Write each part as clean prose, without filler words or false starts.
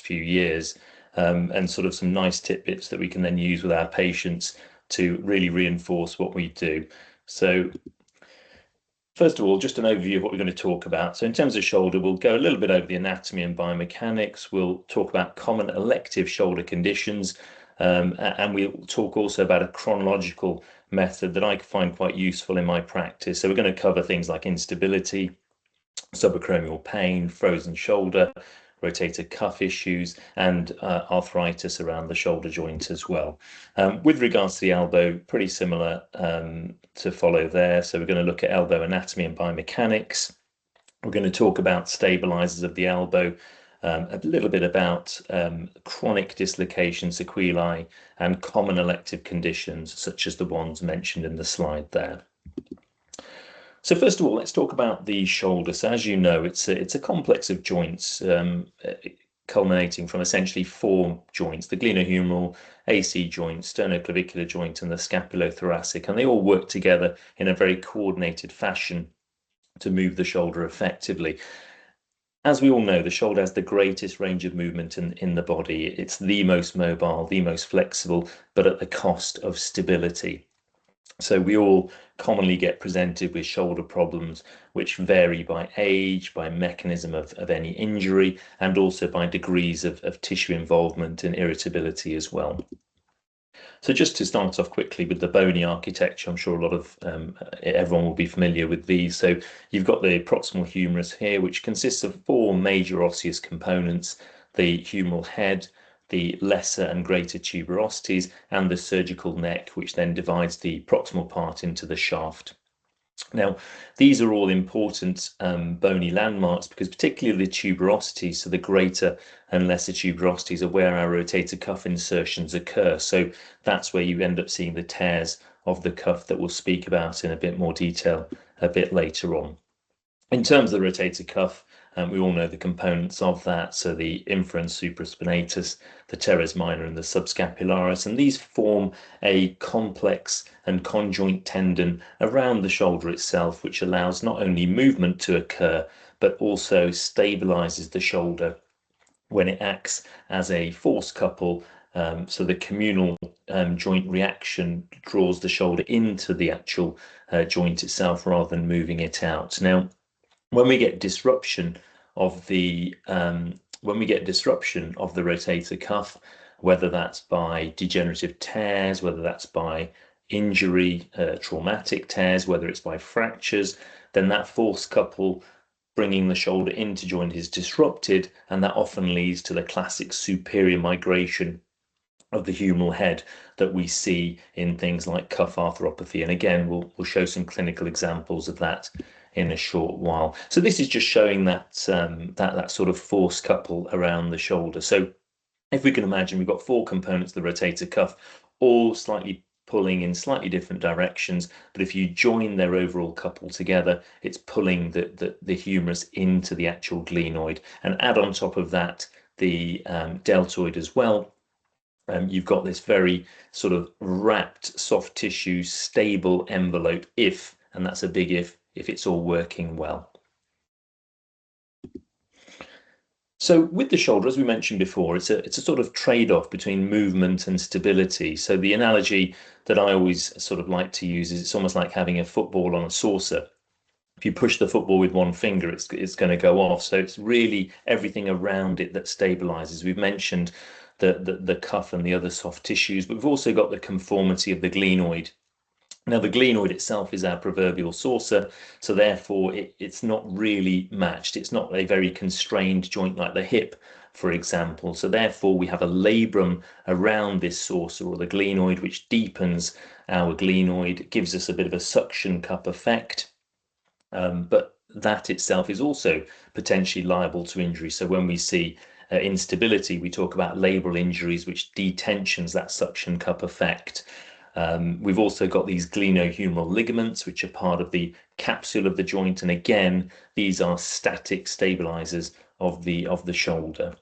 few years, and sort of some nice tidbits that we can then use with our patients to really reinforce what we do. So first of all, just an overview of what we're going to talk about. So in terms of shoulder, we'll go a little bit over the anatomy and biomechanics. We'll talk about common elective shoulder conditions, and we'll talk also about a chronological method that I find quite useful in my practice. So we're going to cover things like instability, subacromial pain, frozen shoulder, rotator cuff issues, and arthritis around the shoulder joint as well. With regards to the elbow, pretty similar to follow there. So we're going to look at elbow anatomy and biomechanics. We're going to talk about stabilizers of the elbow, a little bit about chronic dislocation sequelae and common elective conditions such as the ones mentioned in the slide there. So first of all, let's talk about the shoulder. So as you know, it's a complex of joints culminating from essentially 4 joints: the glenohumeral, AC joint, sternoclavicular joint, and the scapulothoracic, and they all work together in a very coordinated fashion to move the shoulder effectively. As we all know, the shoulder has the greatest range of movement in the body. It's the most mobile, the most flexible, but at the cost of stability. So we all commonly get presented with shoulder problems which vary by age, by mechanism of any injury, and also by degrees of tissue involvement and irritability as well. So just to start off quickly with the bony architecture, I'm sure a lot of everyone will be familiar with these. So you've got the proximal humerus here, which consists of 4 major osseous components: the humeral head, the lesser and greater tuberosities, and the surgical neck, which then divides the proximal part into the shaft. Now, these are all important bony landmarks because particularly the tuberosities, so the greater and lesser tuberosities, are where our rotator cuff insertions occur. So that's where you end up seeing the tears of the cuff that we'll speak about in a bit more detail a bit later on. In terms of the rotator cuff, we all know the components of that, so the inferens supraspinatus, the teres minor, and the subscapularis, and these form a complex and conjoint tendon around the shoulder itself, which allows not only movement to occur, but also stabilizes the shoulder when it acts as a force couple. So the communal joint reaction draws the shoulder into the actual joint itself rather than moving it out. Now, when we get disruption of the rotator cuff, whether that's by degenerative tears, whether that's by injury, traumatic tears, whether it's by fractures, then that force couple bringing the shoulder into joint is disrupted, and that often leads to the classic superior migration of the humeral head that we see in things like cuff arthropathy. And again, we'll show some clinical examples of that in a short while. So this is just showing that that sort of force couple around the shoulder. So if we can imagine, we've got 4 components of the rotator cuff, all slightly pulling in slightly different directions, but if you join their overall couple together, it's pulling the humerus into the actual glenoid, and add on top of that the deltoid as well. You've got this very sort of wrapped soft tissue stable envelope, and that's a big if it's all working well. So with the shoulder, as we mentioned before, it's a sort of trade-off between movement and stability. So the analogy that I always sort of like to use is it's almost like having a football on a saucer. If you push the football with one finger, it's going to go off. So it's really everything around it that stabilizes. We've mentioned the cuff and the other soft tissues, but we've also got the conformity of the glenoid. Now, the glenoid itself is our proverbial saucer, so therefore it's not really matched. It's not a very constrained joint like the hip, for example. So therefore we have a labrum around this saucer or the glenoid, which deepens our glenoid, gives us a bit of a suction cup effect. But that itself is also potentially liable to injury. So when we see instability, we talk about labral injuries, which detensions that suction cup effect. We've also got these glenohumeral ligaments, which are part of the capsule of the joint, and again, these are static stabilizers of the shoulder.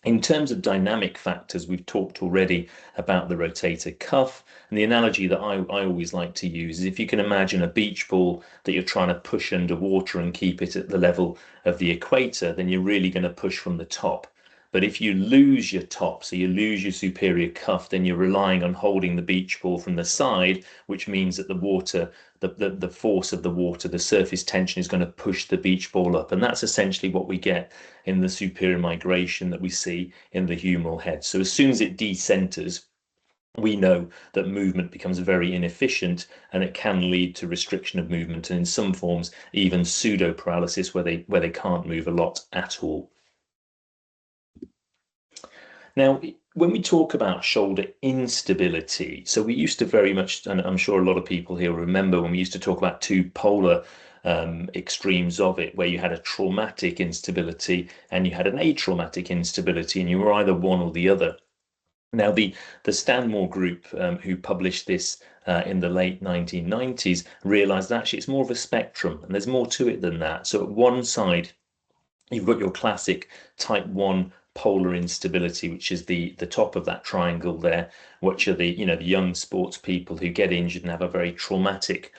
In terms of dynamic factors, we've talked already about the rotator cuff, and the analogy that I always like to use is if you can imagine a beach ball that you're trying to push underwater and keep it at the level of the equator, then you're really going to push from the top. But if you lose your top, so you lose your superior cuff, then you're relying on holding the beach ball from the side, which means that the water, the force of the water, the surface tension is going to push the beach ball up. And that's essentially what we get in the superior migration that we see in the humeral head. So as soon as it decenters, we know that movement becomes very inefficient, and it can lead to restriction of movement, and in some forms even pseudo paralysis where they can't move a lot at all. Now, when we talk about shoulder instability, so we used to very much, and I'm sure a lot of people here remember when we used to talk about two polar extremes of it, where you had a traumatic instability and you had an atraumatic instability, and you were either one or the other. Now, the Stanmore group, who published this in the late 1990s, realized that actually it's more of a spectrum, and there's more to it than that. So at one side, you've got your classic type 1 polar instability, which is the top of that triangle there, which are the young sports people who get injured and have a very traumatic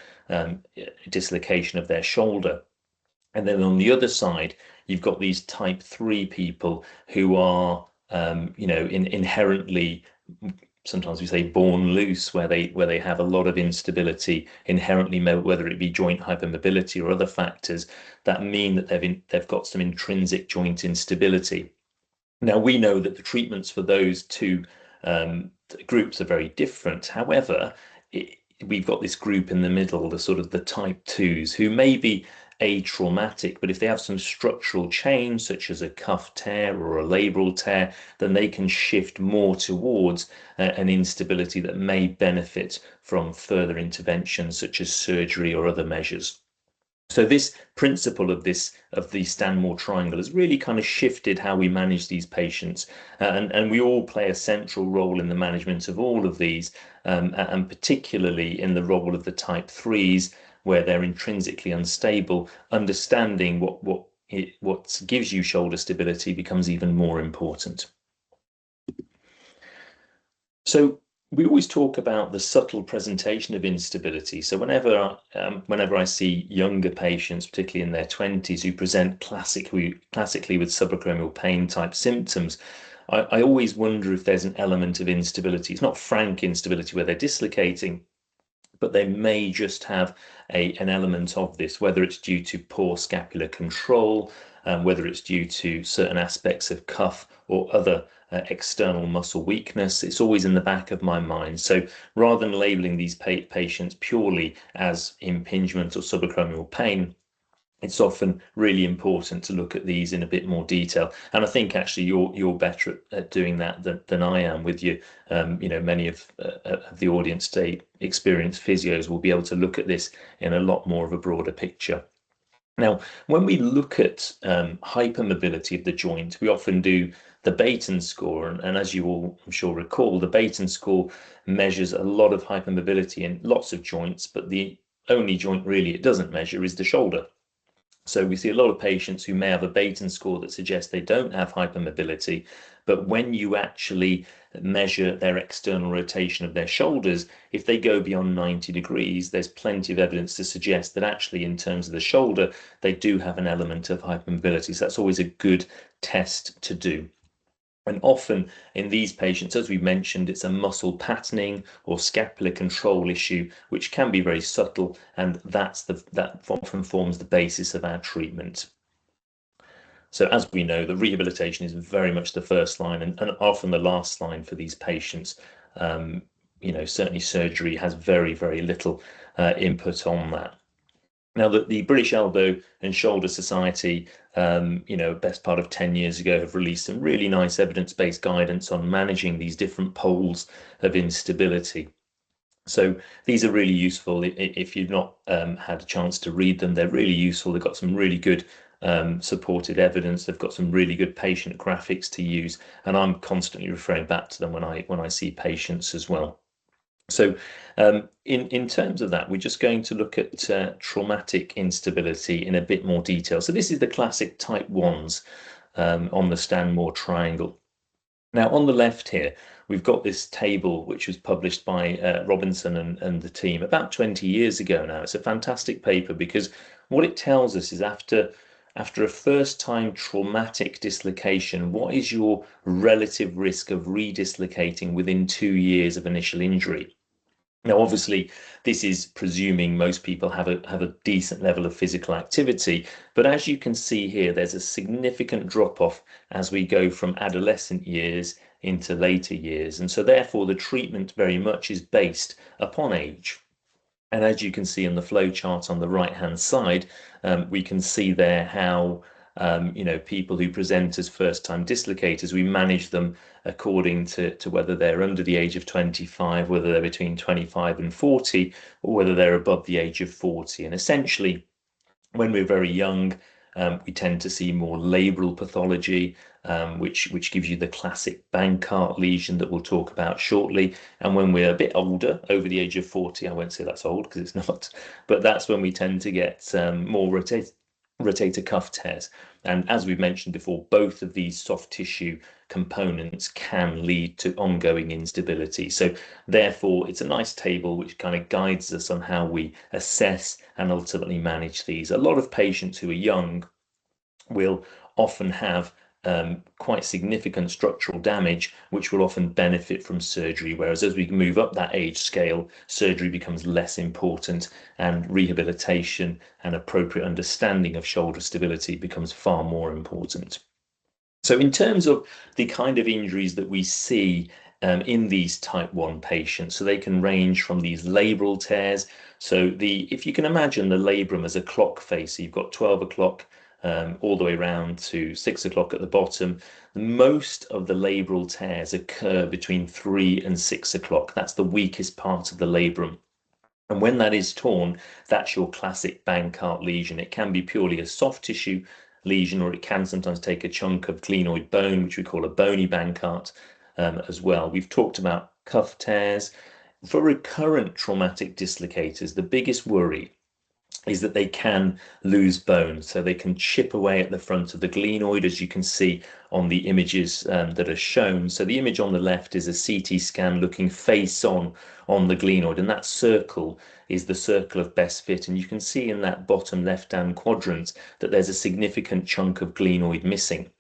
dislocation of their shoulder. And then on the other side, you've got these type 3 people who are inherently, sometimes we say born loose, where they have a lot of instability inherently, whether it be joint hypermobility or other factors that mean that they've got some intrinsic joint instability. Now, we know that the treatments for those two groups are very different. However, we've got this group in the middle, the sort of the type 2s, who may be atraumatic, but if they have some structural change, such as a cuff tear or a labral tear, then they can shift more towards an instability that may benefit from further interventions, such as surgery or other measures. So this principle of the Stanmore triangle has really kind of shifted how we manage these patients, and we all play a central role in the management of all of these, and particularly in the role of the type 3s, where they're intrinsically unstable. Understanding what gives you shoulder stability becomes even more important. So we always talk about the subtle presentation of instability. So whenever I see younger patients, particularly in their 20s, who present classically with subacromial pain type symptoms, I always wonder if there's an element of instability. It's not frank instability where they're dislocating, but they may just have an element of this, whether it's due to poor scapular control, whether it's due to certain aspects of cuff or other external muscle weakness. It's always in the back of my mind. So rather than labeling these patients purely as impingement or subacromial pain, it's often really important to look at these in a bit more detail. And I think actually you're better at doing that than I am with you. Many of the audience today, experienced physios, will be able to look at this in a lot more of a broader picture. Now, when we look at hypermobility of the joint, we often do the Baton score, and as you all, I'm sure, recall, the Baton score measures a lot of hypermobility in lots of joints, but the only joint really it doesn't measure is the shoulder. So we see a lot of patients who may have a Baton score that suggests they don't have hypermobility, but when you actually measure their external rotation of their shoulders, if they go beyond 90 degrees, there's plenty of evidence to suggest that actually in terms of the shoulder, they do have an element of hypermobility. So that's always a good test to do. And often in these patients, as we mentioned, it's a muscle patterning or scapular control issue, which can be very subtle, and that often forms the basis of our treatment. So as we know, the rehabilitation is very much the first line and often the last line for these patients. Certainly surgery has very, very little input on that. Now, the British Elbow and Shoulder Society, best part of 10 years ago, have released some really nice evidence-based guidance on managing these different poles of instability. So these are really useful. If you've not had a chance to read them, they're really useful. They've got some really good supported evidence. They've got some really good patient graphics to use, and I'm constantly referring back to them when I see patients as well. So in terms of that, we're just going to look at traumatic instability in a bit more detail. So this is the classic type 1s on the Stanmore triangle. Now on the left here, we've got this table which was published by Robinson and the team about 20 years ago now. It's a fantastic paper because what it tells us is after after a first-time traumatic dislocation, what is your relative risk of redislocating within 2 years of initial injury? Now, obviously, this is presuming most people have a decent level of physical activity, but as you can see here, there's a significant drop-off as we go from adolescent years into later years, and so therefore the treatment very much is based upon age. And as you can see in the flow chart on the right-hand side, we can see there how people who present as first-time dislocators, we manage them according to whether they're under the age of 25, whether they're between 25 and 40, or whether they're above the age of 40. And essentially, when we're very young, we tend to see more labral pathology, which gives you the classic Bankart lesion that we'll talk about shortly. And when we're a bit older, over the age of 40, I won't say that's old because it's not, but that's when we tend to get more rotator cuff tears. And as we've mentioned before, both of these soft tissue components can lead to ongoing instability. So therefore, it's a nice table which kind of guides us on how we assess and ultimately manage these. A lot of patients who are young will often have quite significant structural damage, which will often benefit from surgery. Whereas as we move up that age scale, surgery becomes less important and rehabilitation and appropriate understanding of shoulder stability becomes far more important. So in terms of the kind of injuries that we see in these type 1 patients, so they can range from these labral tears. So if you can imagine the labrum as a clock face, so you've got 12 o'clock all the way around to 6 o'clock at the bottom. Most of the labral tears occur between 3 and 6 o'clock. That's the weakest part of the labrum. And when that is torn, that's your classic Bankart lesion. It can be purely a soft tissue lesion, or it can sometimes take a chunk of glenoid bone, which we call a bony Bankart as well. We've talked about cuff tears. For recurrent traumatic dislocators, the biggest worry is that they can lose bone. So they can chip away at the front of the glenoid, as you can see on the images that are shown. So the image on the left is a CT scan looking face on the glenoid, and that circle is the circle of best fit. And you can see in that bottom left-hand quadrant that there's a significant chunk of glenoid missing.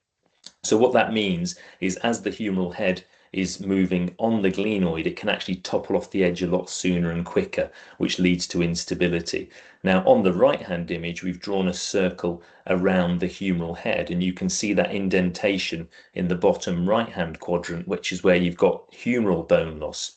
So what that means is as the humeral head is moving on the glenoid, it can actually topple off the edge a lot sooner and quicker, which leads to instability. Now, on the right-hand image, we've drawn a circle around the humeral head, and you can see that indentation in the bottom right-hand quadrant, which is where you've got humeral bone loss.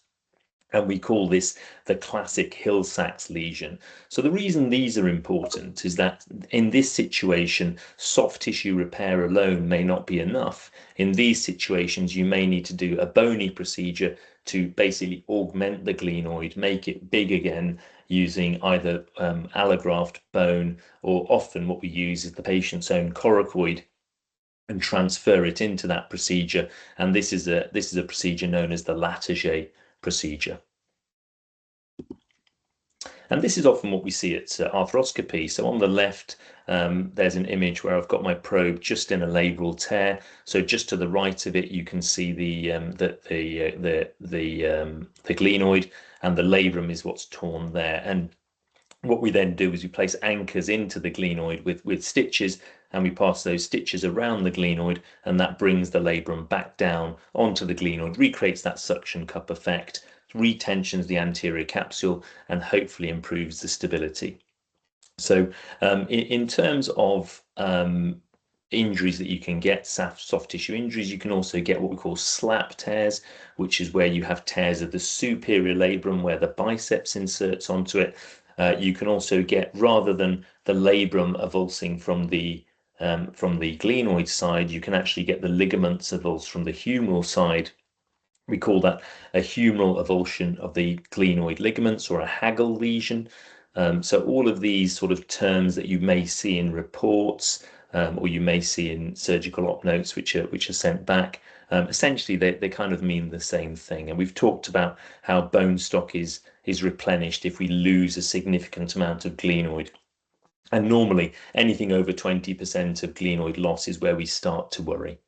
And we call this the classic Hill-Sachs lesion. So the reason these are important is that in this situation, soft tissue repair alone may not be enough. In these situations, you may need to do a bony procedure to basically augment the glenoid, make it big again using either allograft bone, or often what we use is the patient's own coracoid, and transfer it into that procedure. And this is a procedure known as the Latarjet procedure. And this is often what we see at arthroscopy. So on the left, there's an image where I've got my probe just in a labral tear. So just to the right of it, you can see the glenoid, and the labrum is what's torn there. And what we then do is we place anchors into the glenoid with stitches, and we pass those stitches around the glenoid, and that brings the labrum back down onto the glenoid, recreates that suction cup effect, retensions the anterior capsule, and hopefully improves the stability. So in terms of injuries that you can get, soft tissue injuries, you can also get what we call slap tears, which is where you have tears of the superior labrum where the biceps inserts onto it. You can also get, rather than the labrum avulsing from the glenoid side, you can actually get the ligaments avulse from the humeral side. We call that a humeral avulsion of the glenoid ligaments, or a Hagel lesion. So all of these sort of terms that you may see in reports, or you may see in surgical op notes, which are sent back, essentially they kind of mean the same thing. And we've talked about how bone stock is replenished if we lose a significant amount of glenoid. And normally anything over 20% of glenoid loss is where we start to worry.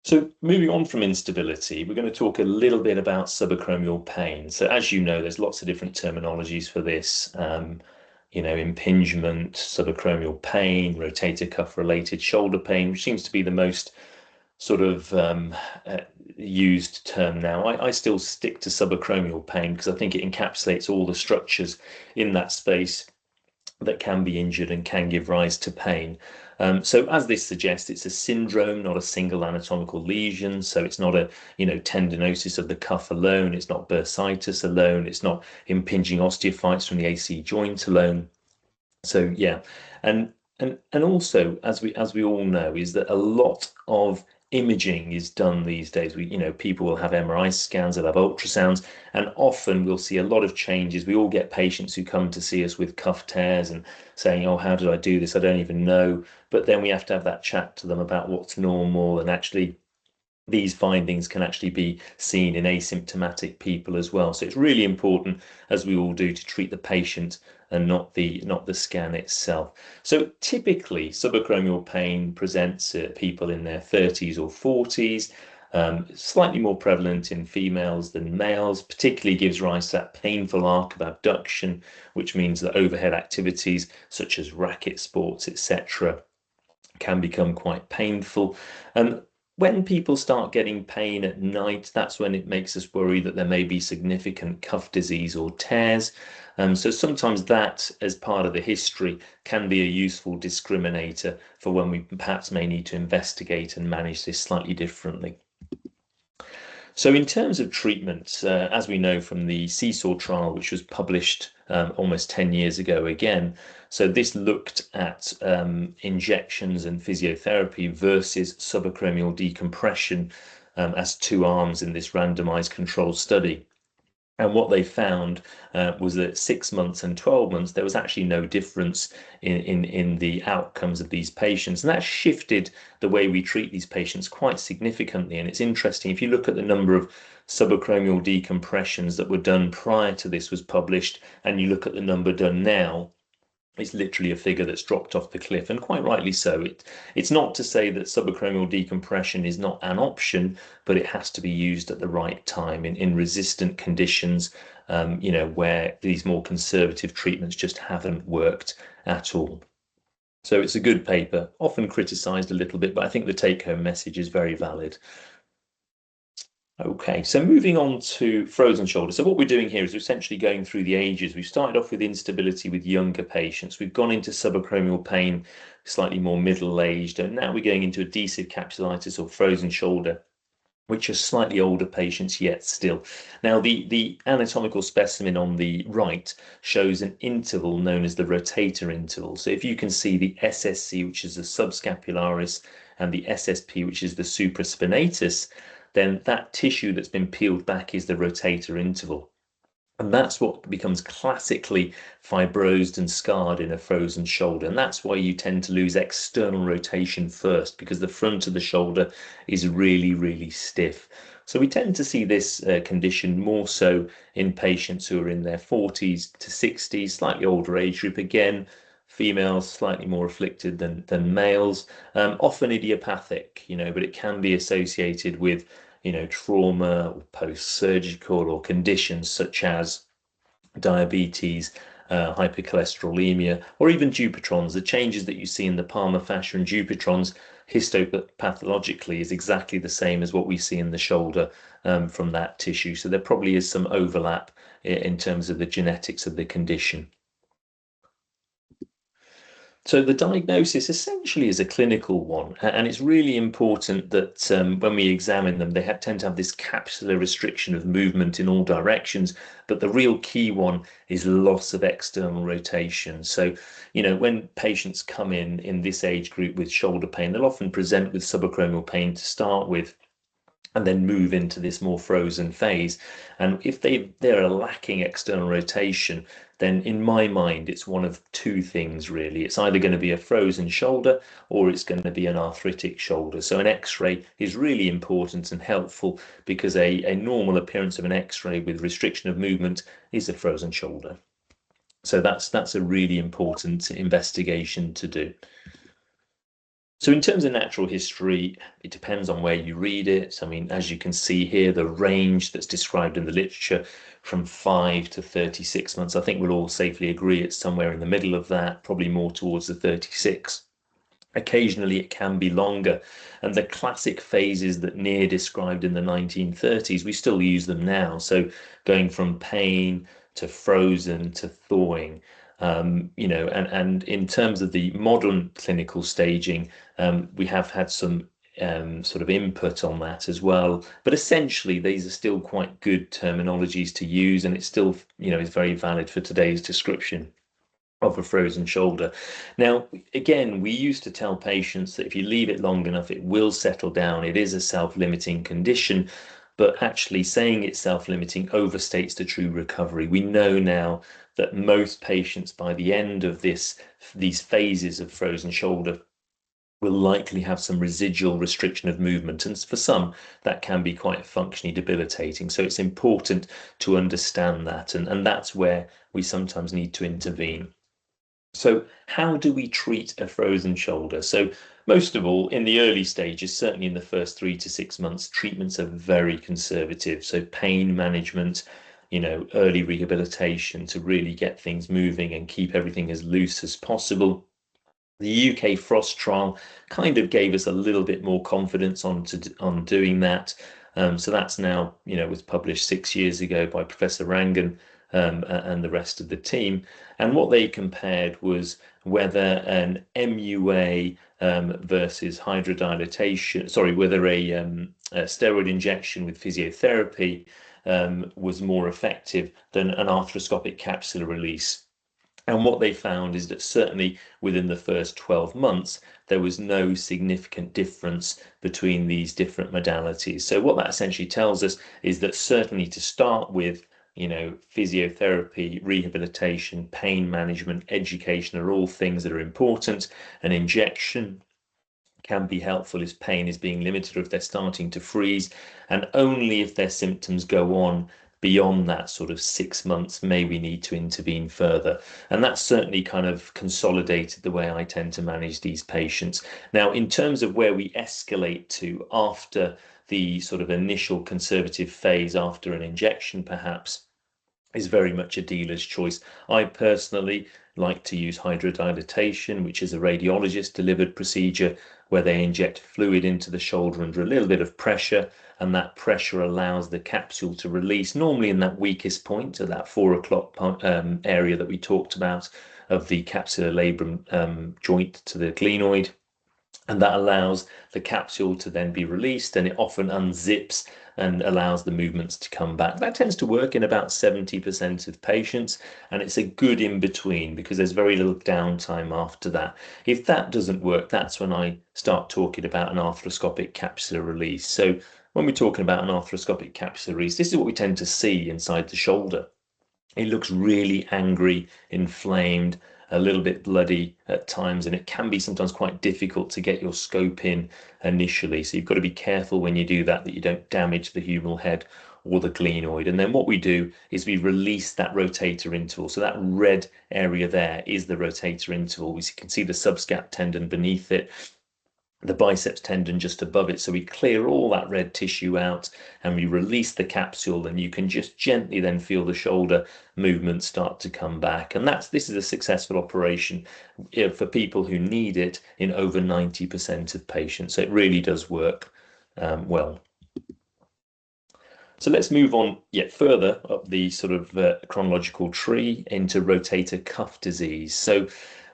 So moving on from instability, we're going to talk a little bit about subacromial pain. So as you know, there's lots of different terminologies for this. impingement, subacromial pain, rotator cuff related shoulder pain, which seems to be the most sort of used term now. I still stick to subacromial pain because I think it encapsulates all the structures in that space that can be injured and can give rise to pain. So as this suggests, it's a syndrome, not a single anatomical lesion. So it's not a, tendinosis of the cuff alone. It's not bursitis alone. It's not impinging osteophytes from the AC joint alone. So yeah, and also as we all know, is that a lot of imaging is done these days. People will have MRI scans, they'll have ultrasounds, and often we'll see a lot of changes. We all get patients who come to see us with cuff tears and saying, "Oh, how did I do this? I don't even know." But then we have to have that chat to them about what's normal, and actually these findings can actually be seen in asymptomatic people as well. So it's really important, as we all do, to treat the patient and not the scan itself. So typically, subacromial pain presents people in their 30s or 40s. Slightly more prevalent in females than males, particularly gives rise to that painful arc of abduction, which means that overhead activities such as racket sports, etc., can become quite painful. And when people start getting pain at night, that's when it makes us worry that there may be significant cuff disease or tears. So sometimes that, as part of the history, can be a useful discriminator for when we perhaps may need to investigate and manage this slightly differently. So in terms of treatment, as we know from the Seesaw trial, which was published almost 10 years ago again, so this looked at injections and physiotherapy versus subacromial decompression as two arms in this randomized controlled study. And what they found was that 6 months and 12 months, there was actually no difference in the outcomes of these patients. And that shifted the way we treat these patients quite significantly. And it's interesting, if you look at the number of subacromial decompressions that were done prior to this was published, and you look at the number done now, it's literally a figure that's dropped off the cliff, and quite rightly so. It's not to say that subacromial decompression is not an option, but it has to be used at the right time in resistant conditions, where these more conservative treatments just haven't worked at all. So it's a good paper, often criticised a little bit, but I think the take-home message is very valid. Okay, so moving on to frozen shoulder. So what we're doing here is we're essentially going through the ages. We've started off with instability with younger patients. We've gone into subacromial pain, slightly more middle-aged, and now we're going into adhesive capsulitis or frozen shoulder, which are slightly older patients yet still. Now, the anatomical specimen on the right shows an interval known as the rotator interval. So if you can see the SSC, which is the subscapularis, and the SSP, which is the supraspinatus, then that tissue that's been peeled back is the rotator interval. And that's what becomes classically fibrosed and scarred in a frozen shoulder. And that's why you tend to lose external rotation first, because the front of the shoulder is really, really stiff. So we tend to see this condition more so in patients who are in their 40s to 60s, slightly older age group. Again, females slightly more afflicted than males, often idiopathic, but it can be associated with trauma or post-surgical or conditions such as diabetes, hypercholesterolemia, or even Dupuytren's. The changes that you see in the palmar fascia and Dupuytren's histopathologically is exactly the same as what we see in the shoulder from that tissue. So there probably is some overlap in terms of the genetics of the condition. So the diagnosis essentially is a clinical one, and it's really important that when we examine them, they tend to have this capsular restriction of movement in all directions, but the real key one is loss of external rotation. So, when patients come in this age group with shoulder pain, they'll often present with subacromial pain to start with, and then move into this more frozen phase. And if they're lacking external rotation, then in my mind, it's one of two things really. It's either going to be a frozen shoulder or it's going to be an arthritic shoulder. So an X-ray is really important and helpful, because a normal appearance of an X-ray with restriction of movement is a frozen shoulder. So that's a really important investigation to do. So in terms of natural history, it depends on where you read it. I mean, as you can see here, the range that's described in the literature from 5 to 36 months, I think we'll all safely agree it's somewhere in the middle of that, probably more towards the 36. Occasionally it can be longer, and the classic phases that Neer described in the 1930s, we still use them now. So going from pain to frozen to thawing, and in terms of the modern clinical staging, we have had some sort of input on that as well. But essentially, these are still quite good terminologies to use, and it's still, is very valid for today's description of a frozen shoulder. Now, again, we used to tell patients that if you leave it long enough, it will settle down. It is a self-limiting condition, but actually saying it's self-limiting overstates the true recovery. We know now that most patients by the end of these phases of frozen shoulder will likely have some residual restriction of movement, and for some that can be quite functionally debilitating. So it's important to understand that, and that's where we sometimes need to intervene. So how do we treat a frozen shoulder? So most of all, in the early stages, certainly in the first 3 to 6 months, treatments are very conservative. So pain management, early rehabilitation to really get things moving and keep everything as loose as possible. The UK Frost trial kind of gave us a little bit more confidence on doing that. So that's now, was published 6 years ago by Professor Rangan and the rest of the team. And what they compared was whether an MUA versus hydrodilatation, sorry, whether a steroid injection with physiotherapy was more effective than an arthroscopic capsular release. And what they found is that certainly within the first 12 months, there was no significant difference between these different modalities. So what that essentially tells us is that certainly to start with, physiotherapy, rehabilitation, pain management, education are all things that are important. An injection can be helpful if pain is being limited or if they're starting to freeze, and only if their symptoms go on beyond that sort of 6 months may we need to intervene further. And that's certainly kind of consolidated the way I tend to manage these patients. Now, in terms of where we escalate to after the sort of initial conservative phase after an injection, perhaps, is very much a dealer's choice. I personally like to use hydrodilatation, which is a radiologist delivered procedure where they inject fluid into the shoulder under a little bit of pressure, and that pressure allows the capsule to release, normally in that weakest point, at that 4 o'clock area that we talked about of the capsular labrum joint to the glenoid. And that allows the capsule to then be released, and it often unzips and allows the movements to come back. That tends to work in about 70% of patients, and it's a good in between because there's very little downtime after that. If that doesn't work, that's when I start talking about an arthroscopic capsular release. So when we're talking about an arthroscopic capsular release, this is what we tend to see inside the shoulder. It looks really angry, inflamed, a little bit bloody at times, and it can be sometimes quite difficult to get your scope in initially. So you've got to be careful when you do that, that you don't damage the humeral head or the glenoid. And then what we do is we release that rotator interval. So that red area there is the rotator interval. We can see the subscap tendon beneath it, the biceps tendon just above it. So we clear all that red tissue out and we release the capsule, and you can just gently then feel the shoulder movement start to come back. And this is a successful operation for people who need it in over 90% of patients. So it really does work well. So let's move on yet further up the sort of chronological tree into rotator cuff disease. So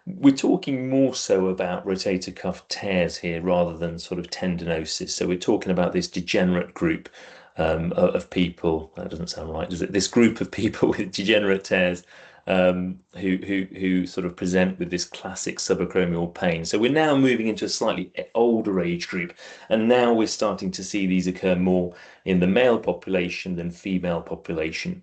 we're talking more so about rotator cuff tears here rather than sort of tendinosis. So we're talking about this degenerate group of people. That doesn't sound right, does it? This group of people with degenerate tears who sort of present with this classic subacromial pain. So we're now moving into a slightly older age group, and now we're starting to see these occur more in the male population than female population.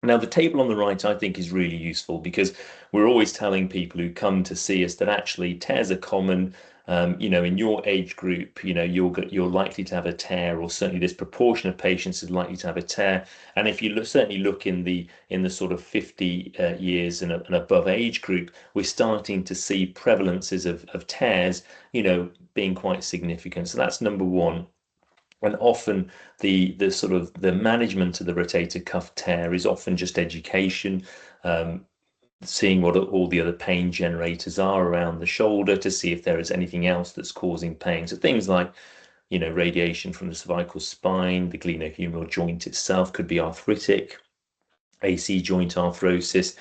Now, the table on the right, I think, is really useful because we're always telling people who come to see us that actually tears are common. In your age group, you're likely to have a tear, or certainly this proportion of patients is likely to have a tear. And if you certainly look in the sort of 50 years and above age group, we're starting to see prevalences of tears, being quite significant. So that's number one. And often the sort of the management of the rotator cuff tear is often just education, seeing what all the other pain generators are around the shoulder to see if there is anything else that's causing pain. So things like, radiation from the cervical spine, the glenohumeral joint itself could be arthritic, AC joint arthrosis.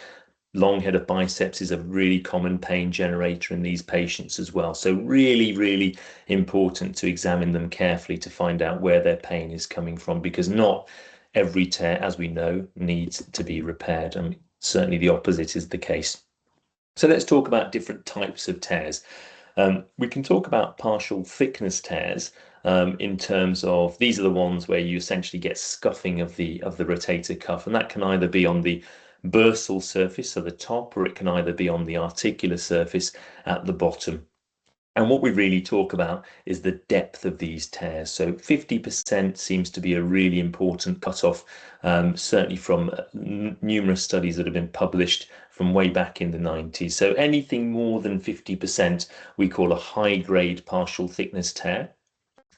Long head of biceps is a really common pain generator in these patients as well. So really, really important to examine them carefully to find out where their pain is coming from, because not every tear, as we know, needs to be repaired. And certainly the opposite is the case. So let's talk about different types of tears. We can talk about partial thickness tears in terms of these are the ones where you essentially get scuffing of the rotator cuff, and that can either be on the bursal surface at the top, or it can either be on the articular surface at the bottom. And what we really talk about is the depth of these tears. So 50% seems to be a really important cutoff, certainly from numerous studies that have been published from way back in the 90s. So anything more than 50% we call a high-grade partial thickness tear.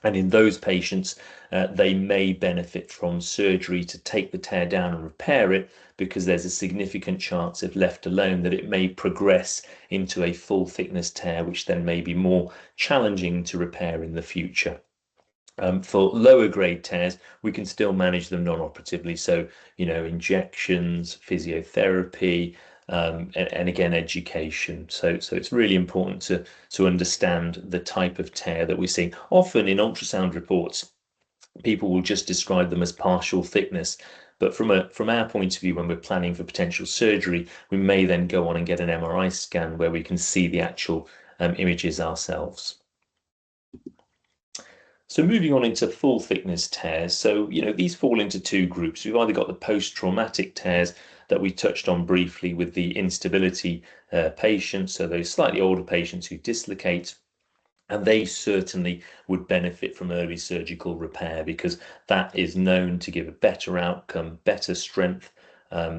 And in those patients, they may benefit from surgery to take the tear down and repair it, because there's a significant chance, if left alone, that it may progress into a full thickness tear, which then may be more challenging to repair in the future. For lower grade tears, we can still manage them non-operatively. So, injections, physiotherapy, and again, education. So it's really important to understand the type of tear that we're seeing. Often in ultrasound reports, people will just describe them as partial thickness. But from our point of view, when we're planning for potential surgery, we may then go on and get an MRI scan where we can see the actual images ourselves. So moving on into full thickness tears. So, these fall into two groups. We've either got the post-traumatic tears that we touched on briefly with the instability patients, so those slightly older patients who dislocate, and they certainly would benefit from early surgical repair, because that is known to give a better outcome, better strength,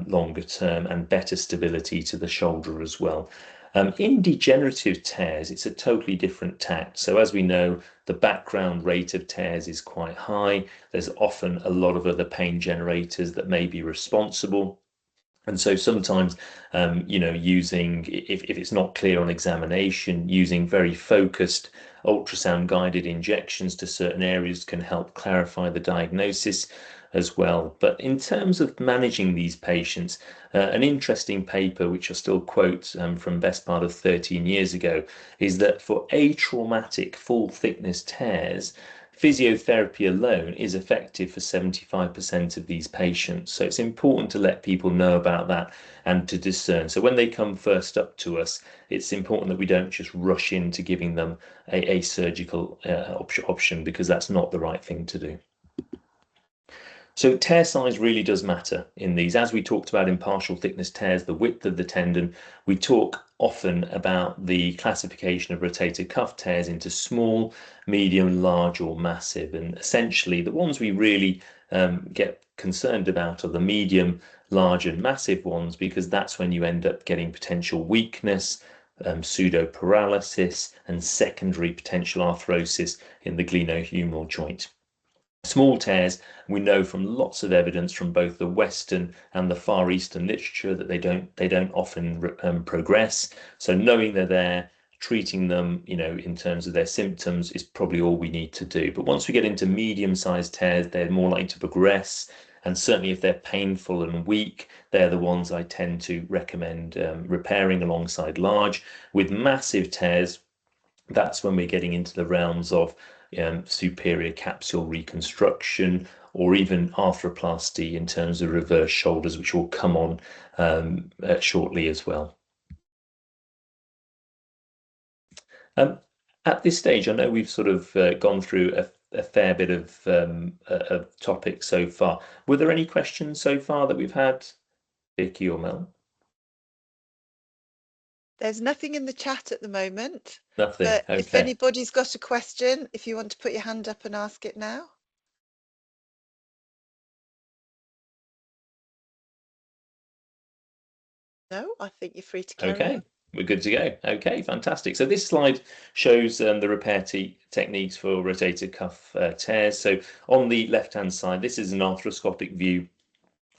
longer term, and better stability to the shoulder as well. In degenerative tears, it's a totally different tact. So as we know, the background rate of tears is quite high. There's often a lot of other pain generators that may be responsible. And so sometimes, using, if it's not clear on examination, using very focused ultrasound guided injections to certain areas can help clarify the diagnosis as well. But in terms of managing these patients, an interesting paper, which I still quote from best part of 13 years ago, is that for atraumatic full thickness tears, physiotherapy alone is effective for 75% of these patients. So it's important to let people know about that and to discern. So when they come first up to us, it's important that we don't just rush into giving them a surgical option, because that's not the right thing to do. So tear size really does matter in these. As we talked about in partial thickness tears, the width of the tendon, we talk often about the classification of rotator cuff tears into small, medium, large, or massive. And essentially the ones we really get concerned about are the medium, large, and massive ones, because that's when you end up getting potential weakness, pseudo-paralysis, and secondary potential arthrosis in the glenohumeral joint. Small tears, we know from lots of evidence from both the Western and the Far Eastern literature that they don't often progress. So knowing they're there, treating them, in terms of their symptoms is probably all we need to do. But once we get into medium-sized tears, they're more likely to progress. And certainly if they're painful and weak, they're the ones I tend to recommend repairing alongside large. With massive tears, that's when we're getting into the realms of superior capsule reconstruction, or even arthroplasty in terms of reverse shoulders, which will come on shortly as well. At this stage, I know we've sort of gone through a fair bit of topics so far. Were there any questions so far that we've had, Vicky or Mel? There's nothing in the chat at the moment. Nothing. But Okay. if anybody's got a question, if you want to put your hand up and ask it now. No, I think you're free to carry on. We're good to go. Okay, fantastic. So this slide shows the repair techniques for rotator cuff tears. So on the left-hand side, this is an arthroscopic view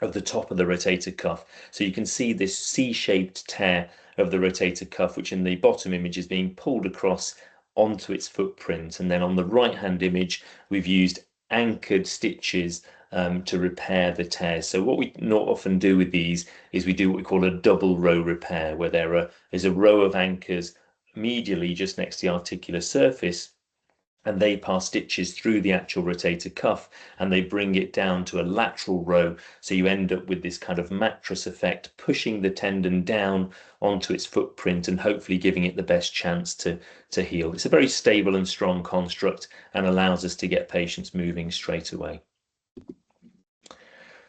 of the top of the rotator cuff. So you can see this C-shaped tear of the rotator cuff, which in the bottom image is being pulled across onto its footprint. And then on the right-hand image, we've used anchored stitches to repair the tears. So what we not often do with these is we do what we call a double row repair, where there's a row of anchors medially just next to the articular surface, and they pass stitches through the actual rotator cuff and they bring it down to a lateral row. So you end up with this kind of mattress effect, pushing the tendon down onto its footprint and hopefully giving it the best chance to heal. It's a very stable and strong construct and allows us to get patients moving straight away.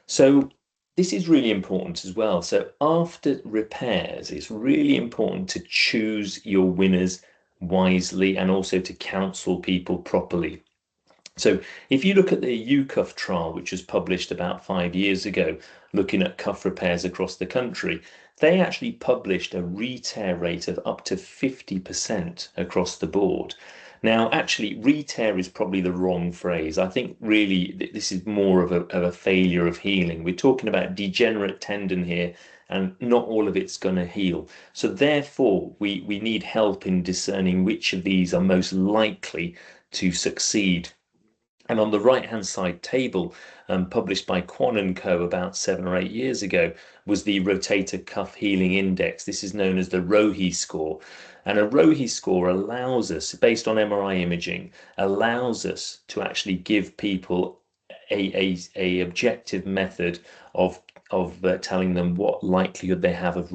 So this is really important as well. So after repairs, it's really important to choose your winners wisely and also to counsel people properly. So if you look at the UCUF trial, which was published about 5 years ago, looking at cuff repairs across the country, they actually published a re-tear rate of up to 50% across the board. Now, actually, re-tear is probably the wrong phrase. I think really this is more of a failure of healing. We're talking about degenerate tendon here, and not all of it's going to heal. So therefore, we need help in discerning which of these are most likely to succeed. And on the right-hand side table, published by Quan and Co. about 7 or 8 years ago, was the rotator cuff healing index. This is known as the ROHI score. And a ROHI score allows us, based on MRI imaging, allows us to actually give people a objective method of telling them what likelihood they have of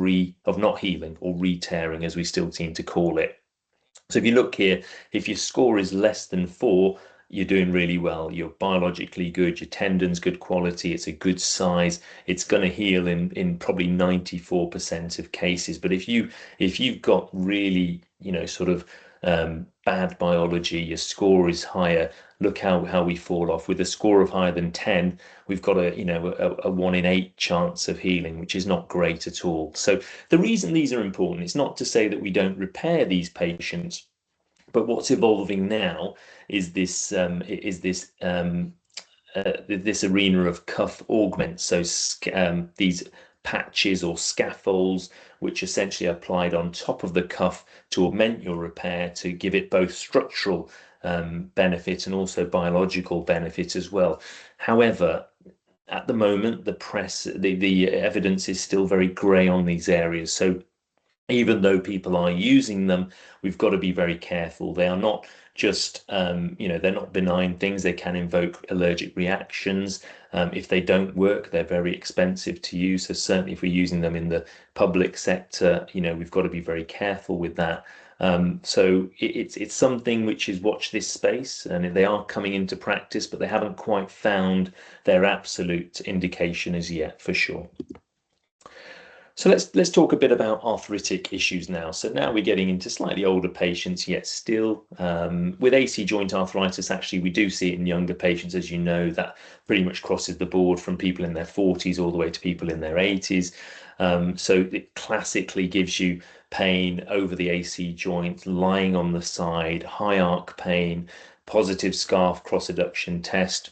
not healing or re-tearing, as we still seem to call it. So if you look here, if your score is less than 4, you're doing really well. You're biologically good, your tendon's good quality, it's a good size, it's going to heal in probably 94% of cases. But if you've got really, sort of bad biology, your score is higher, look how we fall off. With a score of higher than 10, we've got a 1 in 8 chance of healing, which is not great at all. So the reason these are important, it's not to say that we don't repair these patients, but what's evolving now is this this arena of cuff augments. So these patches or scaffolds, which essentially are applied on top of the cuff to augment your repair, to give it both structural benefit and also biological benefit as well. However, at the moment, the evidence is still very grey on these areas. So even though people are using them, we've got to be very careful. They are not just, they're not benign things. They can invoke allergic reactions. If they don't work, they're very expensive to use. So certainly if we're using them in the public sector, we've got to be very careful with that. So it's something which is watch this space, and they are coming into practice, but they haven't quite found their absolute indication as yet, for sure. So let's talk a bit about arthritic issues now. So now we're getting into slightly older patients, yet still with AC joint arthritis. Actually, we do see it in younger patients, as you know, that pretty much crosses the board from people in their 40s all the way to people in their 80s. So it classically gives you pain over the AC joint, lying on the side, high arc pain, positive scarf cross adduction test.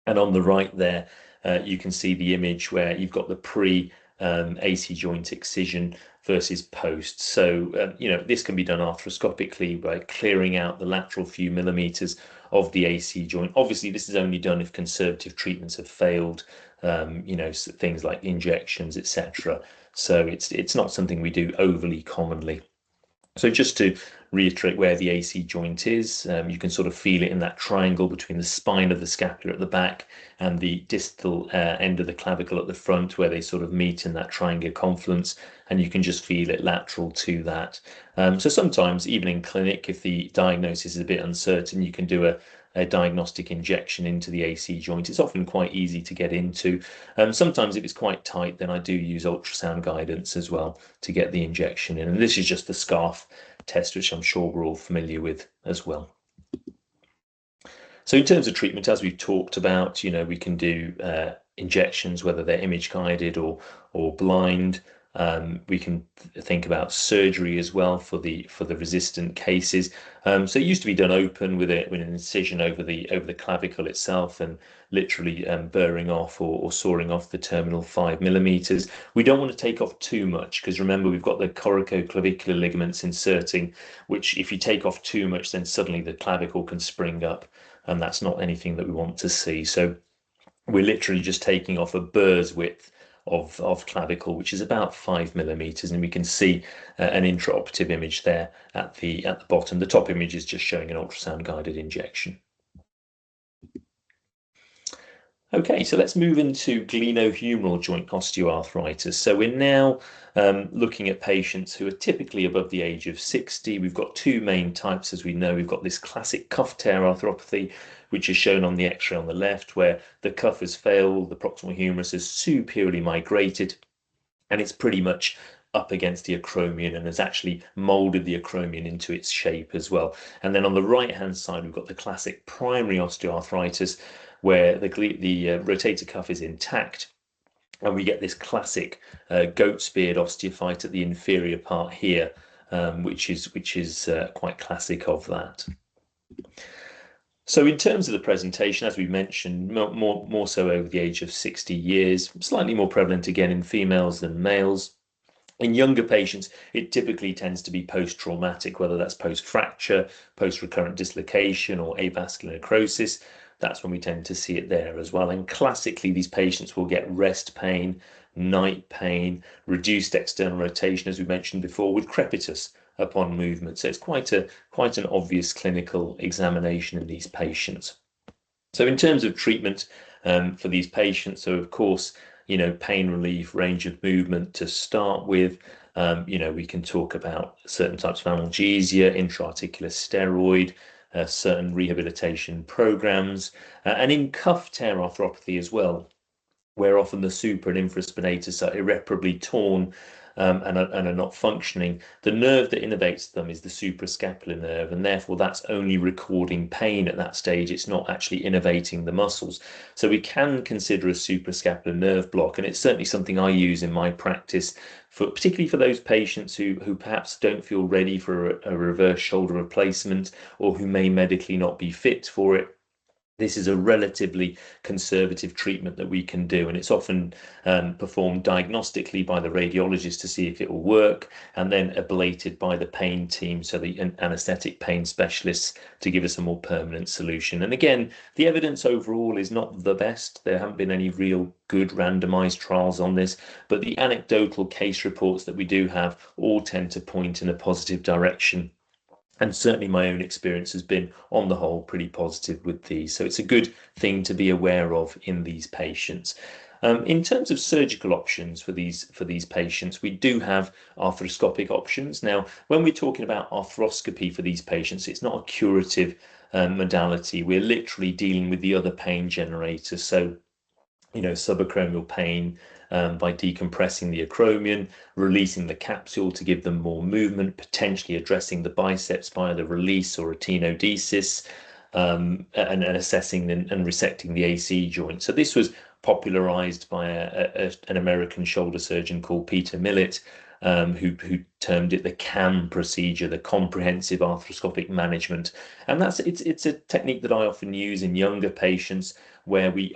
And on the right there, you can see the image where you've got the AC joint excision versus post. So, this can be done arthroscopically by clearing out the lateral few millimeters of the AC joint. Obviously, this is only done if conservative treatments have failed, things like injections, etc. So it's not something we do overly commonly. So just to reiterate where the AC joint is, you can sort of feel it in that triangle between the spine of the scapula at the back and the distal end of the clavicle at the front, where they sort of meet in that triangular confluence, and you can just feel it lateral to that. So sometimes, even in clinic, if the diagnosis is a bit uncertain, you can do a diagnostic injection into the AC joint. It's often quite easy to get into. Sometimes if it's quite tight, then I do use ultrasound guidance as well to get the injection in. And this is just the scarf test, which I'm sure we're all familiar with as well. So in terms of treatment, as we've talked about, we can do injections, whether they're image guided or blind. We can think about surgery as well for the resistant cases. So it used to be done open with an incision over the clavicle itself, and literally burring off or sawing off the terminal 5 mm. We don't want to take off too much, because remember, we've got the corticoclavicular ligaments inserting, which if you take off too much, then suddenly the clavicle can spring up, and that's not anything that we want to see. So we're literally just taking off a burr's width of clavicle, which is about 5 mm, and we can see an intraoperative image there at the bottom. The top image is just showing an ultrasound guided injection. Okay, so let's move into glenohumeral joint osteoarthritis. So we're now looking at patients who are typically above the age of 60. We've got two main types, as we know. We've got this classic cuff tear arthropathy, which is shown on the X-ray on the left, where the cuff has failed, the proximal humerus has superiorly migrated, and it's pretty much up against the acromion and has actually molded the acromion into its shape as well. And then on the right-hand side, we've got the classic primary osteoarthritis, where the rotator cuff is intact, and we get this classic goat's beard osteophyte at the inferior part here, which is quite classic of that. So in terms of the presentation, as we mentioned, more so over the age of 60 years, slightly more prevalent again in females than males. In younger patients, it typically tends to be post-traumatic, whether that's post-fracture, post-recurrent dislocation, or avascular necrosis. That's when we tend to see it there as well. And classically, these patients will get rest pain, night pain, reduced external rotation, as we mentioned before, with crepitus upon movement. So it's quite an obvious clinical examination in these patients. So in terms of treatment for these patients, so of course, pain relief, range of movement to start with. We can talk about certain types of analgesia, intra-articular steroid, certain rehabilitation programs, and in cuff tear arthropathy as well, where often the supra and infraspinatus are irreparably torn and are not functioning. The nerve that innervates them is the suprascapular nerve, and therefore that's only recording pain at that stage. It's not actually innervating the muscles. So we can consider a suprascapular nerve block, and it's certainly something I use in my practice, particularly for those patients who perhaps don't feel ready for a reverse shoulder replacement, or who may medically not be fit for it. This is a relatively conservative treatment that we can do, and it's often performed diagnostically by the radiologist to see if it will work, and then ablated by the pain team, so the anaesthetic pain specialists, to give us a more permanent solution. And again, the evidence overall is not the best. There haven't been any real good randomized trials on this, but the anecdotal case reports that we do have all tend to point in a positive direction. And certainly my own experience has been, on the whole, pretty positive with these. So it's a good thing to be aware of in these patients. In terms of surgical options for these patients, we do have arthroscopic options. Now, when we're talking about arthroscopy for these patients, it's not a curative modality. We're literally dealing with the other pain generators. So, subacromial pain, by decompressing the acromion, releasing the capsule to give them more movement, potentially addressing the biceps via the release or a tenodesis, and assessing and resecting the AC joint. So this was popularized by an American shoulder surgeon called Peter Millett, who termed it the CAM procedure, the comprehensive arthroscopic management. And it's a technique that I often use in younger patients, where we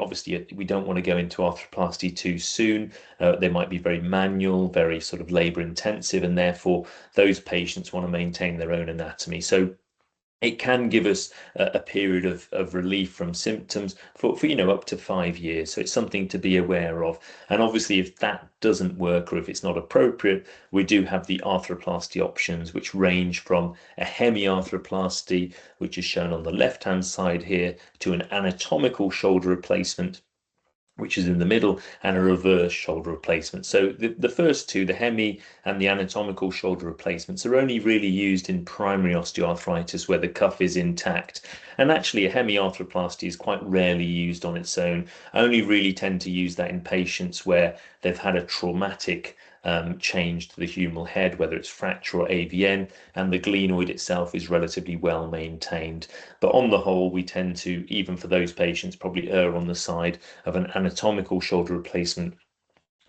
don't want to go into arthroplasty too soon. They might be very manual, very sort of labor intensive, and therefore those patients want to maintain their own anatomy. So it can give us a period of relief from symptoms for up to 5 years. So it's something to be aware of. And obviously, if that doesn't work, or if it's not appropriate, we do have the arthroplasty options, which range from a hemiarthroplasty, which is shown on the left-hand side here, to an anatomical shoulder replacement, which is in the middle, and a reverse shoulder replacement. So the first two, the hemi and the anatomical shoulder replacements, are only really used in primary osteoarthritis where the cuff is intact. And actually, a hemiarthroplasty is quite rarely used on its own. I only really tend to use that in patients where they've had a traumatic change to the humeral head, whether it's fracture or AVN, and the glenoid itself is relatively well maintained. But on the whole, we tend to, even for those patients, probably err on the side of an anatomical shoulder replacement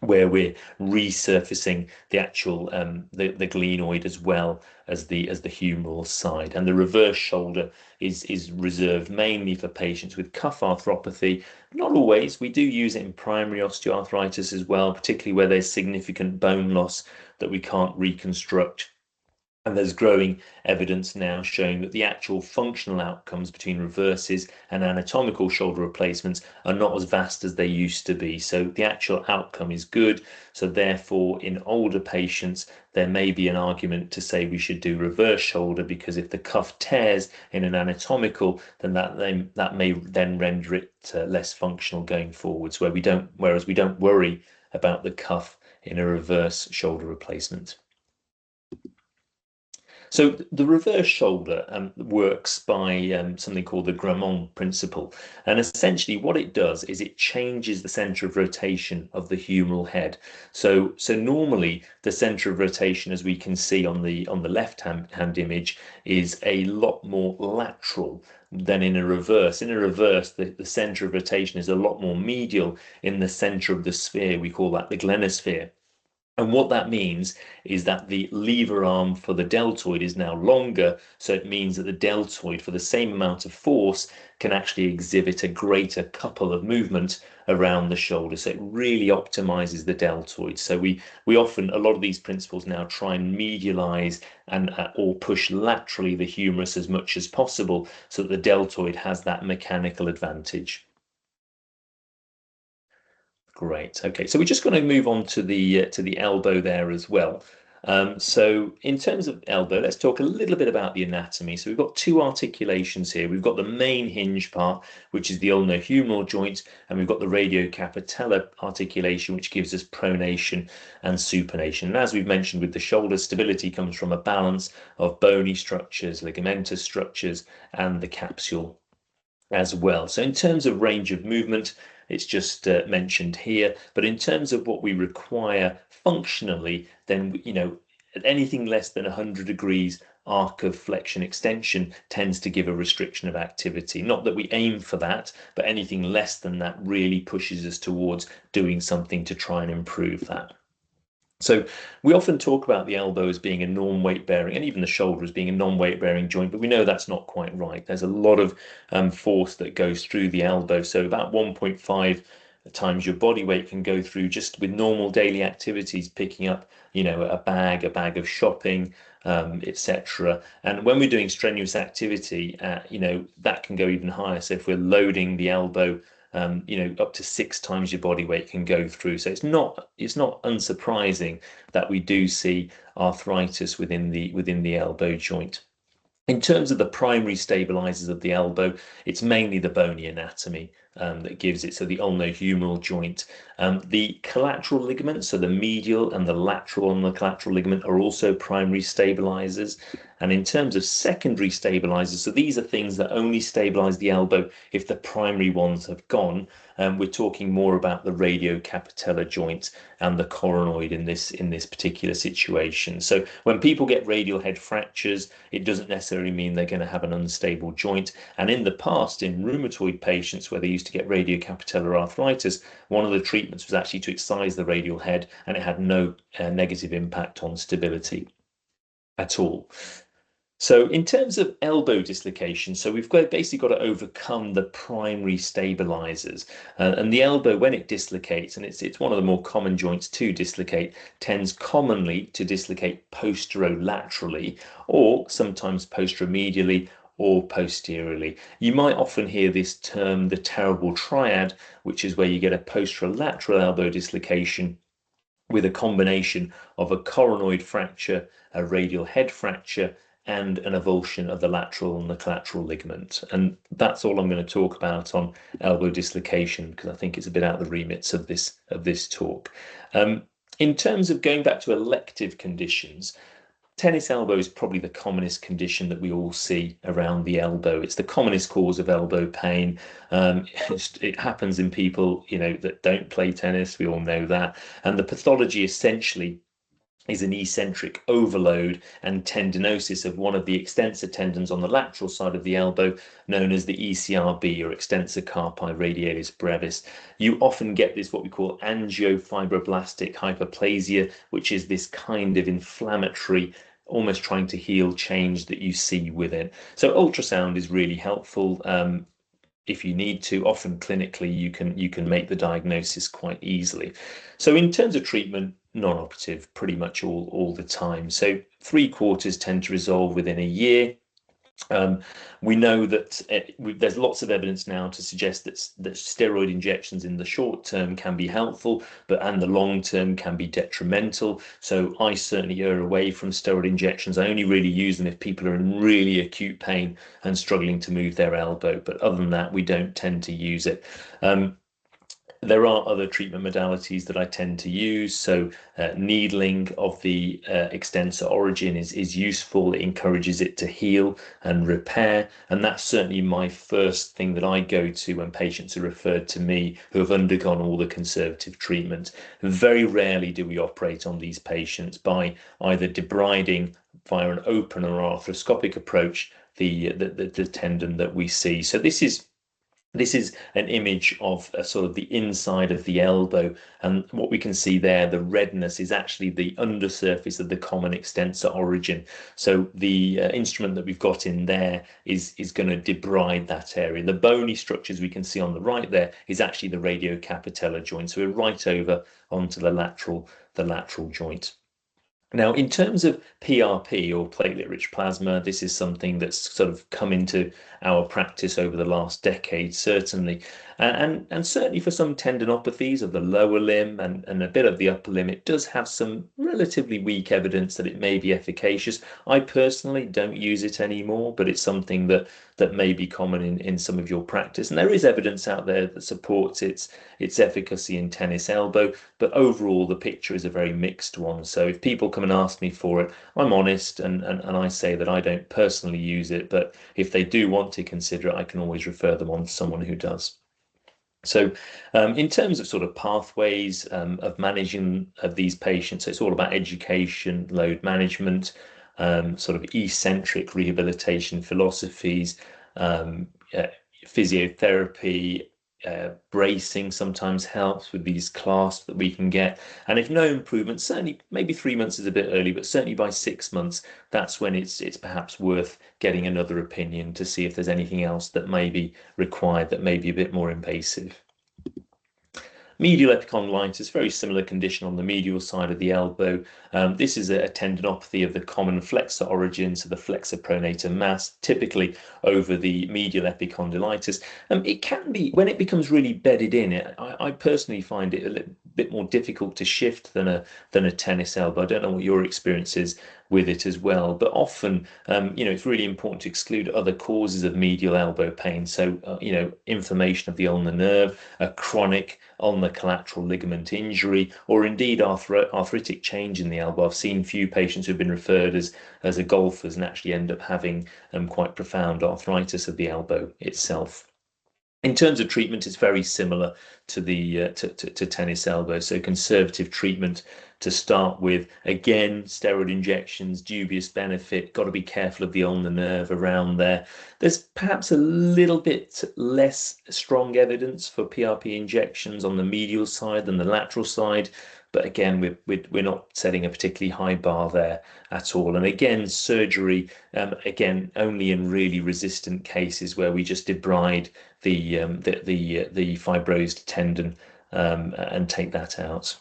where we're resurfacing the actual the glenoid as well as the humeral side. And the reverse shoulder is reserved mainly for patients with cuff arthropathy. Not always. We do use it in primary osteoarthritis as well, particularly where there's significant bone loss that we can't reconstruct. And there's growing evidence now showing that the actual functional outcomes between reverses and anatomical shoulder replacements are not as vast as they used to be. So the actual outcome is good. So therefore, in older patients, there may be an argument to say we should do reverse shoulder, because if the cuff tears in an anatomical, then that may then render it less functional going forwards, whereas we don't worry about the cuff in a reverse shoulder replacement. So the reverse shoulder works by something called the Grammont principle. And essentially what it does is it changes the center of rotation of the humeral head. So normally the center of rotation, as we can see on the left hand image, is a lot more lateral than in a reverse. In a reverse, the center of rotation is a lot more medial in the center of the sphere. We call that the glenosphere. And what that means is that the lever arm for the deltoid is now longer, so it means that the deltoid, for the same amount of force, can actually exhibit a greater couple of movement around the shoulder. So it really optimizes the deltoid. So we often, a lot of these principles now try and medialize and or push laterally the humerus as much as possible, so that the deltoid has that mechanical advantage. Great. Okay, so we're just going to move on to the elbow there as well. So in terms of elbow, let's talk a little bit about the anatomy. So we've got two articulations here. We've got the main hinge part, which is the ulnohumeral joint, and we've got the radiocapitellar articulation, which gives us pronation and supination. And as we've mentioned with the shoulder, stability comes from a balance of bony structures, ligamentous structures, and the capsule as well. So in terms of range of movement, it's just mentioned here, but in terms of what we require functionally, then anything less than 100 degrees arc of flexion extension tends to give a restriction of activity. Not that we aim for that, but anything less than that really pushes us towards doing something to try and improve that. So we often talk about the elbow as being a non-weight bearing, and even the shoulder as being a non-weight bearing joint, but we know that's not quite right. There's a lot of force that goes through the elbow. So about 1.5 times your body weight can go through just with normal daily activities, picking up, a bag of shopping, etc. And when we're doing strenuous activity, that can go even higher. So if we're loading the elbow, up to 6 times your body weight can go through. So it's not unsurprising that we do see arthritis within the elbow joint. In terms of the primary stabilizers of the elbow, it's mainly the bony anatomy that gives it. So the ulnohumeral joint, the collateral ligaments, so the medial and the lateral and the collateral ligament are also primary stabilizers. And in terms of secondary stabilizers, so these are things that only stabilize the elbow if the primary ones have gone. We're talking more about the radiocapitellar joint and the coronoid in this particular situation. So when people get radial head fractures, it doesn't necessarily mean they're going to have an unstable joint. And in the past, in rheumatoid patients where they used to get radiocapitellar arthritis, one of the treatments was actually to excise the radial head, and it had no negative impact on stability at all. So in terms of elbow dislocation, so we've basically got to overcome the primary stabilizers. And the elbow, when it dislocates, and it's one of the more common joints to dislocate, tends commonly to dislocate posterolaterally, or sometimes posteromedially, or posteriorly. You might often hear this term, the terrible triad, which is where you get a posterolateral elbow dislocation with a combination of a coronoid fracture, a radial head fracture, and an avulsion of the lateral and the collateral ligament. And that's all I'm going to talk about on elbow dislocation, because I think it's a bit out of the remits of this talk. In terms of going back to elective conditions, tennis elbow is probably the commonest condition that we all see around the elbow. It's the commonest cause of elbow pain. It happens in people, that don't play tennis. We all know that. And the pathology essentially is an eccentric overload and tendinosis of one of the extensor tendons on the lateral side of the elbow, known as the ECRB, or extensor carpi radialis brevis. You often get this, what we call angiofibroblastic hyperplasia, which is this kind of inflammatory, almost trying to heal change that you see with it. So ultrasound is really helpful. If you need to, often clinically you can make the diagnosis quite easily. So in terms of treatment, non-operative pretty much all the time. So 3/4 tend to resolve within a year. We know that there's lots of evidence now to suggest that steroid injections in the short term can be helpful, and the long term can be detrimental. So I certainly err away from steroid injections. I only really use them if people are in really acute pain and struggling to move their elbow. But other than that, we don't tend to use it. There are other treatment modalities that I tend to use. So needling of the extensor origin is useful. It encourages it to heal and repair. And that's certainly my first thing that I go to when patients are referred to me who have undergone all the conservative treatment. Very rarely do we operate on these patients by either debriding via an open or arthroscopic approach the tendon that we see. So this is an image of sort of the inside of the elbow, and what we can see there, the redness, is actually the undersurface of the common extensor origin. So the instrument that we've got in there is going to debride that area. The bony structures we can see on the right there is actually the radiocapitellar joint. So we're right over onto the lateral joint. Now, in terms of PRP, or platelet-rich plasma, this is something that's sort of come into our practice over the last decade, certainly. And certainly for some tendinopathies of the lower limb and a bit of the upper limb, it does have some relatively weak evidence that it may be efficacious. I personally don't use it anymore, but it's something that may be common in some of your practice. And there is evidence out there that supports its efficacy in tennis elbow, but overall the picture is a very mixed one. So if people come and ask me for it, I'm honest and I say that I don't personally use it, but if they do want to consider it, I can always refer them on to someone who does. So in terms of sort of pathways of managing these patients, it's all about education, load management, sort of eccentric rehabilitation philosophies, physiotherapy, bracing sometimes helps with these clasps that we can get. And if no improvement, certainly maybe 3 months is a bit early, but certainly by 6 months, that's when it's perhaps worth getting another opinion to see if there's anything else that may be required that may be a bit more invasive. Medial epicondylitis, very similar condition on the medial side of the elbow. This is a tendinopathy of the common flexor origin, so the flexor pronator mass, typically over the medial epicondylitis. It can be, when it becomes really bedded in, I personally find it a little bit more difficult to shift than a tennis elbow. I don't know what your experience is with it as well, but often it's really important to exclude other causes of medial elbow pain. So inflammation of the ulnar nerve, a chronic ulnar collateral ligament injury, or indeed arthritic change in the elbow. I've seen few patients who've been referred as a golfers and actually end up having quite profound arthritis of the elbow itself. In terms of treatment, it's very similar to the to tennis elbow. So conservative treatment to start with. Again, steroid injections, dubious benefit. Got to be careful of the ulnar nerve around there. There's perhaps a little bit less strong evidence for PRP injections on the medial side than the lateral side. But again, we're not setting a particularly high bar there at all. And again, surgery, again, only in really resistant cases where we just debride the fibrosed tendon and take that out.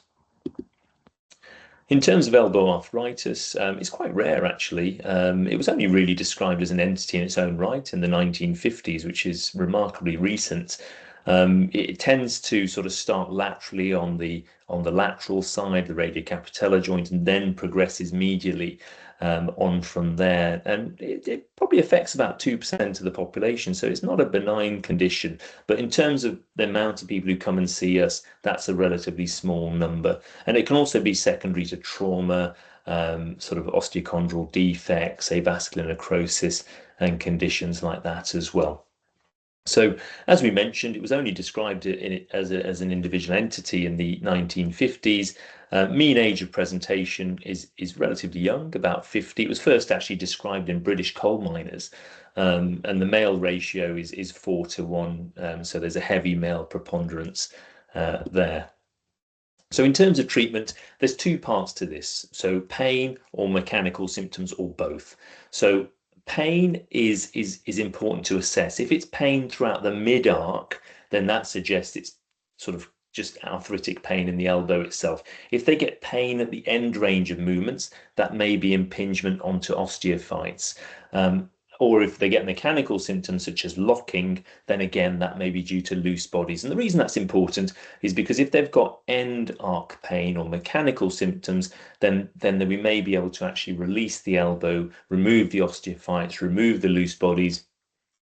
In terms of elbow arthritis, it's quite rare actually. It was only really described as an entity in its own right in the 1950s, which is remarkably recent. It tends to sort of start laterally on the lateral side, the radiocapitellar joint, and then progresses medially on from there. And it probably affects about 2% of the population, so it's not a benign condition. But in terms of the amount of people who come and see us, that's a relatively small number. And it can also be secondary to trauma, sort of osteochondral defects, avascular necrosis, and conditions like that as well. So, as we mentioned, it was only described as an individual entity in the 1950s. Mean age of presentation is relatively young, about 50. It was first actually described in British coal miners, and the male ratio is 4 to 1. So there's a heavy male preponderance there. So in terms of treatment, there's two parts to this. So pain or mechanical symptoms or both. So pain is important to assess. If it's pain throughout the mid-arc, then that suggests it's sort of just arthritic pain in the elbow itself. If they get pain at the end range of movements, that may be impingement onto osteophytes. Or if they get mechanical symptoms such as locking, then again, that may be due to loose bodies. And the reason that's important is because if they've got end arc pain or mechanical symptoms, then we may be able to actually release the elbow, remove the osteophytes, remove the loose bodies,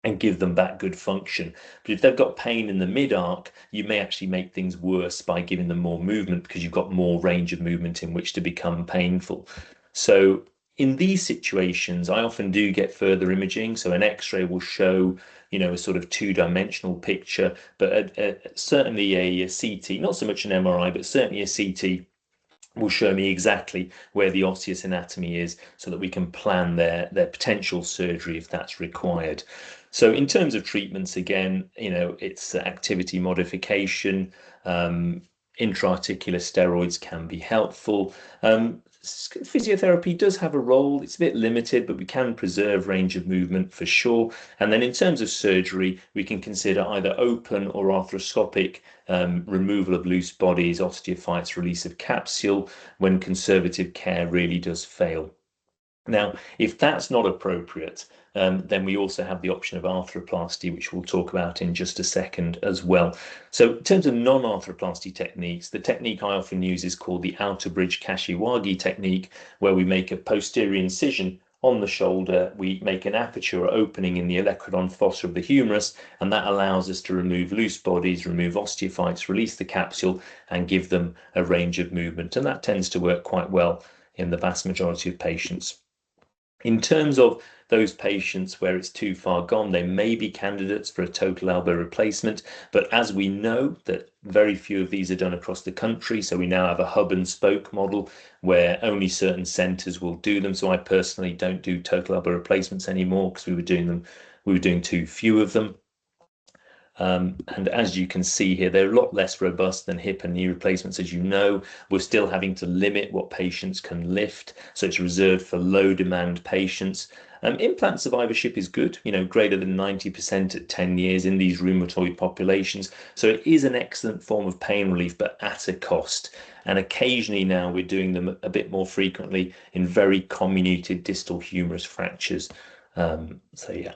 and give them back good function. But if they've got pain in the mid-arc, you may actually make things worse by giving them more movement because you've got more range of movement in which to become painful. So in these situations, I often do get further imaging. So an X-ray will show, a sort of two-dimensional picture, but certainly a CT, not so much an MRI, but certainly a CT will show me exactly where the osseous anatomy is so that we can plan their potential surgery if that's required. So in terms of treatments, again, it's activity modification, intra-articular steroids can be helpful. Physiotherapy does have a role. It's a bit limited, but we can preserve range of movement for sure. And then in terms of surgery, we can consider either open or arthroscopic removal of loose bodies, osteophytes, release of capsule when conservative care really does fail. Now, if that's not appropriate, then we also have the option of arthroplasty, which we'll talk about in just a second as well. So in terms of non-arthroplasty techniques, the technique I often use is called the outer bridge Kashiwagi technique, where we make a posterior incision on the shoulder, we make an aperture or opening in the olecranon fossa of the humerus, and that allows us to remove loose bodies, remove osteophytes, release the capsule, and give them a range of movement. And that tends to work quite well in the vast majority of patients. In terms of those patients where it's too far gone, they may be candidates for a total elbow replacement. But as we know that very few of these are done across the country, so we now have a hub and spoke model where only certain centres will do them. So I personally don't do total elbow replacements anymore because we were doing too few of them. And as you can see here, they're a lot less robust than hip and knee replacements. As you know, we're still having to limit what patients can lift, so it's reserved for low demand patients. Implant survivorship is good, greater than 90% at 10 years in these rheumatoid populations. So it is an excellent form of pain relief, but at a cost. And occasionally now we're doing them a bit more frequently in very comminuted distal humerus fractures. So yeah.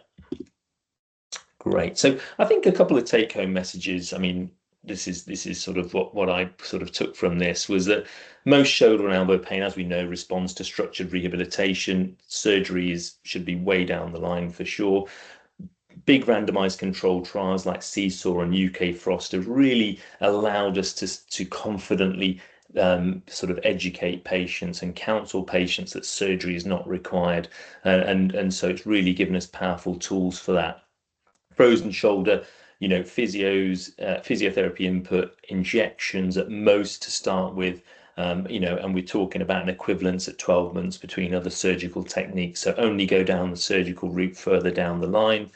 Great. So I think a couple of take-home messages. I mean, this is sort of what I sort of took from this was that most shoulder and elbow pain, as we know, responds to structured rehabilitation. Surgery should be way down the line for sure. Big randomized controlled trials like Seesaw and UK Frost have really allowed us to confidently sort of educate patients and counsel patients that surgery is not required, and so it's really given us powerful tools for that. Frozen shoulder, physiotherapy input, injections at most to start with, and we're talking about an equivalence at 12 months between other surgical techniques. So only go down the surgical route further down the line.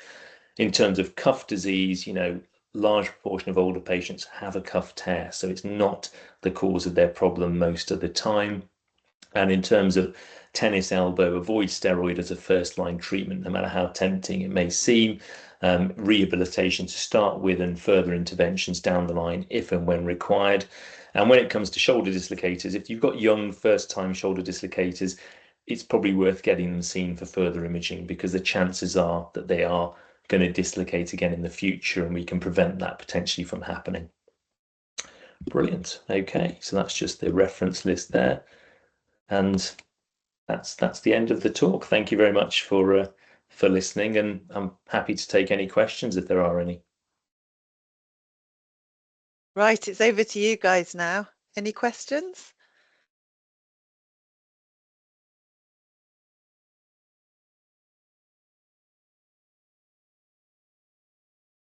In terms of cuff disease, large proportion of older patients have a cuff tear, so it's not the cause of their problem most of the time. And in terms of tennis elbow, avoid steroid as a first-line treatment, no matter how tempting it may seem. Rehabilitation to start with and further interventions down the line if and when required. And when it comes to shoulder dislocators, if you've got young first-time shoulder dislocators, it's probably worth getting them seen for further imaging because the chances are that they are going to dislocate again in the future and we can prevent that potentially from happening. Brilliant. Okay, so that's just the reference list there. And that's the end of the talk. Thank you very much for listening, and I'm happy to take any questions if there are any. Right, it's over to you guys now. Any questions?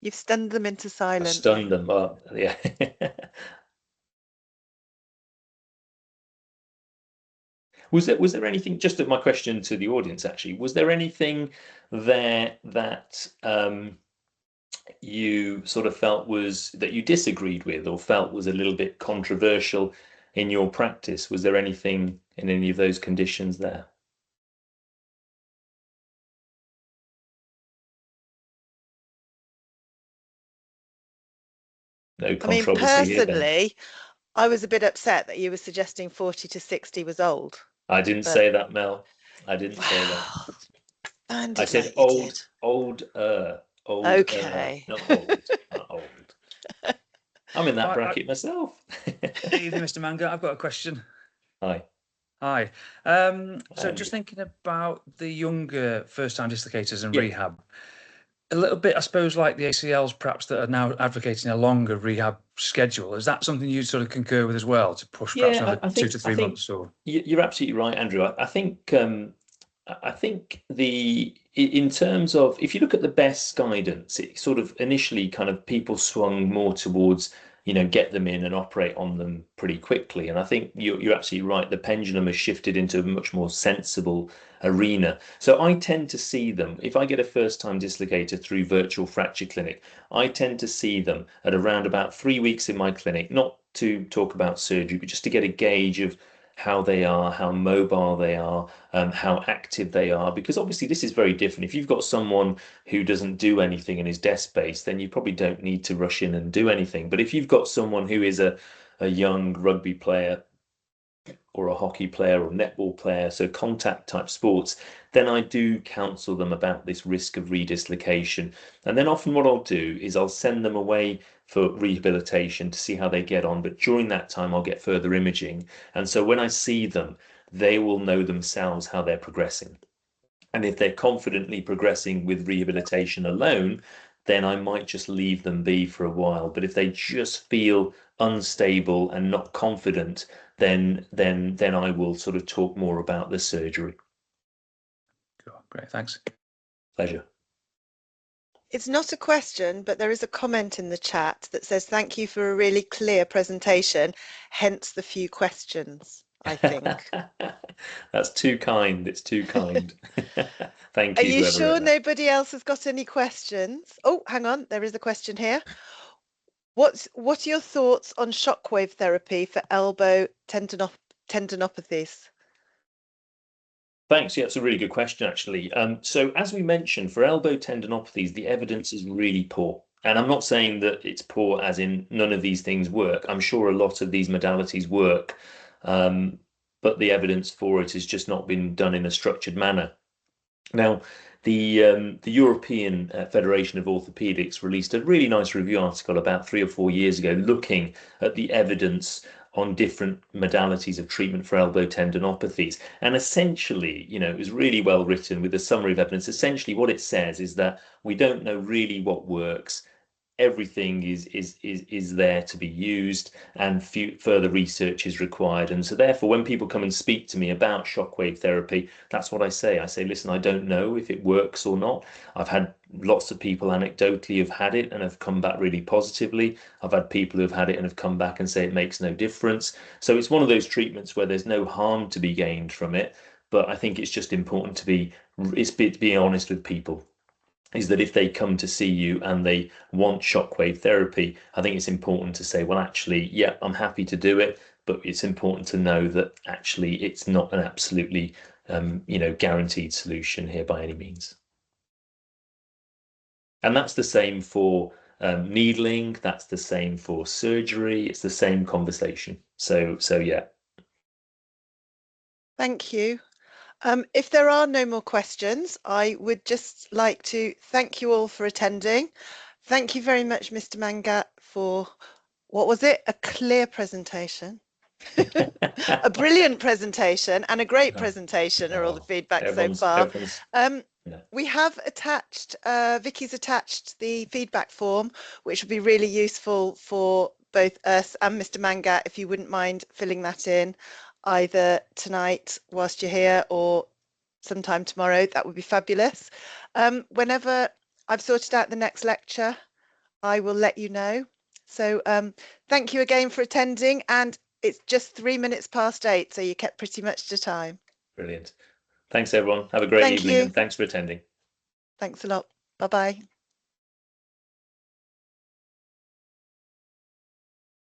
You've stunned them into I silence. stunned them up. Yeah. Was there anything, just my question to the audience actually, was there anything there that you sort of felt was that you disagreed with or felt was a little bit controversial in your practice? Was there anything in any of those conditions there? No I mean, controversy here then. personally, I was a bit upset that you were suggesting 40 to 60 was old. I didn't But say that, Mel. I didn't say that. wow, I sounded said like you did. Okay. not old, not old. I'm in that I, bracket myself. Evening, Mr. Mangat. I've got a question. Hi. Hi. So Andrew. just thinking about the younger first-time dislocators and Yeah. rehab, a little bit, I suppose, like the ACLs perhaps that are now advocating a longer rehab schedule. Is that something you sort of concur with as well, to push perhaps Yeah, another I 2 think to 3 months? Or you're absolutely right, Andrew. I think in terms of if you look at the best guidance, it sort of initially kind of people swung more towards, get them in and operate on them pretty quickly. And I think you're absolutely right. The pendulum has shifted into a much more sensible arena. So I tend to see them, if I get a first-time dislocator through virtual fracture clinic, I tend to see them at around about 3 weeks in my clinic, not to talk about surgery, but just to get a gauge of how they are, how mobile they are, how active they are, because obviously this is very different. If you've got someone who doesn't do anything and is desk-based, then you probably don't need to rush in and do anything. But if you've got someone who is a young rugby player or a hockey player or netball player, so contact type sports, then I do counsel them about this risk of redislocation. And then often what I'll do is I'll send them away for rehabilitation to see how they get on. But during that time, I'll get further imaging. And so when I see them, they will know themselves how they're progressing. And if they're confidently progressing with rehabilitation alone, then I might just leave them be for a while. But if they just feel unstable and not confident, then I will sort of talk more about the surgery. Cool. Great, thanks. Pleasure. It's not a question, but there is a comment in the chat that says, thank you for a really clear presentation, hence the few questions, I think. That's too kind. It's too kind. Thank Are you, you whoever sure wrote that. nobody else has got any questions? Oh, hang on, there is a question here. What are your thoughts on shockwave therapy for elbow tendinopathies? Thanks. Yeah, it's a really good question, actually. So as we mentioned, for elbow tendinopathies, the evidence is really poor. And I'm not saying that it's poor as in none of these things work. I'm sure a lot of these modalities work, but the evidence for it has just not been done in a structured manner. Now, the European Federation of Orthopaedics released a really nice review article about 3 or 4 years ago, looking at the evidence on different modalities of treatment for elbow tendinopathies. And essentially, it was really well written with a summary of evidence. Essentially, what it says is that we don't know really what works. Everything is there to be used, and further research is required. And so therefore, when people come and speak to me about shockwave therapy, that's what I say. I say, listen, I don't know if it works or not. I've had lots of people anecdotally have had it and have come back really positively. I've had people who have had it and have come back and say it makes no difference. So it's one of those treatments where there's no harm to be gained from it. But I think it's just important to be honest with people, is that if they come to see you and they want shockwave therapy, I think it's important to say, well, actually, yeah, I'm happy to do it, but it's important to know that actually it's not an absolutely, guaranteed solution here by any means. And that's the same for needling. That's the same for surgery. It's the same conversation. So yeah. Thank you. If there are no more questions, I would just like to thank you all for attending. Thank you very much, Mr. Mangat, for, what was it? A clear presentation. A brilliant presentation and a great presentation are all the feedback so far. We have attached, Vicky's attached the feedback form, which would be really useful for both us and Mr. Mangat, if you wouldn't mind filling that in either tonight whilst you're here or sometime tomorrow. That would be fabulous. Whenever I've sorted out the next lecture, I will let you know. So thank you again for attending, and it's just 3 minutes past 8, so you kept pretty much to time. Brilliant. Thanks, everyone. Have a great Thank evening, you. and thanks for attending. Thanks a lot. Bye-bye.